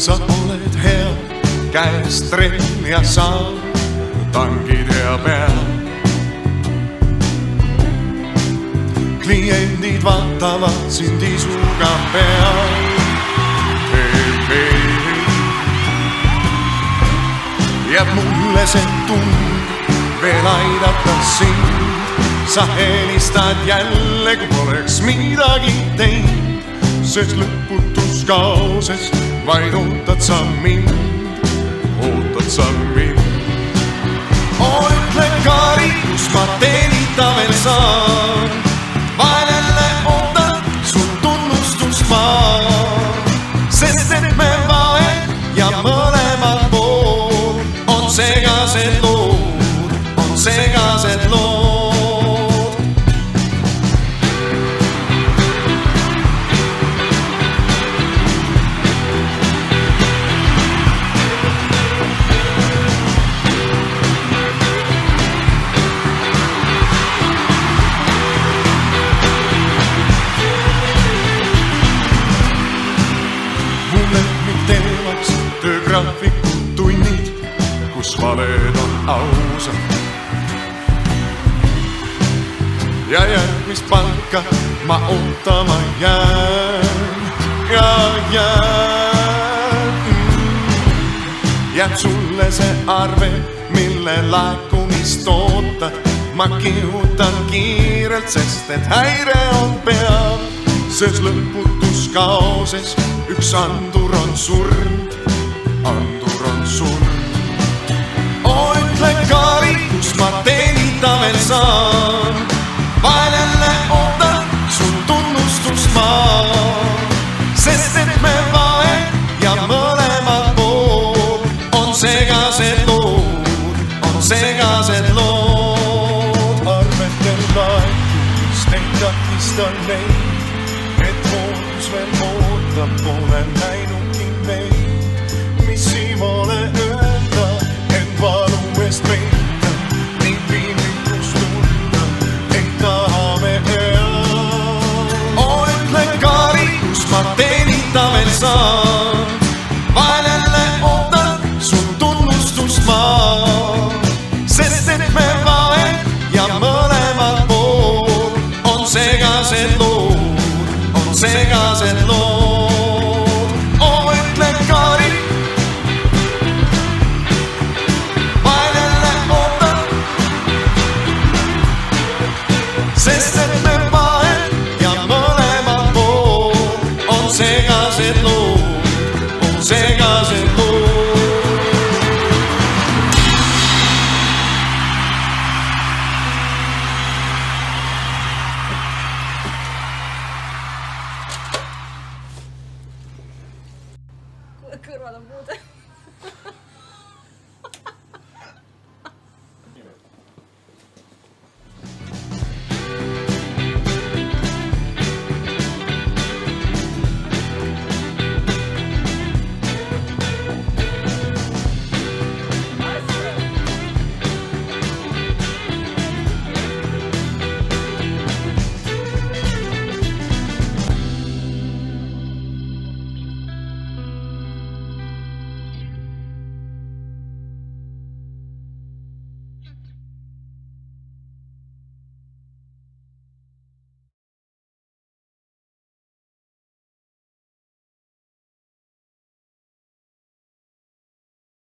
sa oled hea, käest trenn ja saal, tangid hea peal. Kliendid vaatavad sind isuga peal. Jääb mulle see tund veel aidata sind. Sa helistad jälle, kui poleks midagi teinud, sest lõputus kaoses vaid ootad sa mind, ootad sa mind. Ütle Kari, kus ma teenida veel saan, vahel jälle ootan su tunnustust ma, sest et me vahel ja mõlemad pool on segased lood, on segased lood. Töögraafikud tunnid, kus valed on ausad. Ja järgmist palka ma ootama jään. Ja jään. Jääb sulle see arve, mille laekumist ootad. Ma kihutan kiirelt, sest et häire on peal. Sest lõputus kaoses üks andur on surnud. Andur on surnud. Ütle Kari, kus ma teenida veel saan, vahel jälle ootan su tunnustust ma, sest et me vahel ja mõlemad pool on segased lood, on segased lood. Arvetel laekumist ei takista neid, et mootus veel ootab, pole näinudki meid. Mis Siimole öelda, et valu eest peita, ning piinlikkust tunda, ei taha me hea. Ütle Kari, kus ma teenida veel saan, vahel jälle ootan su tunnustust ma, sest et me vahel ja mõlemad pool on segased lood, on segased lood.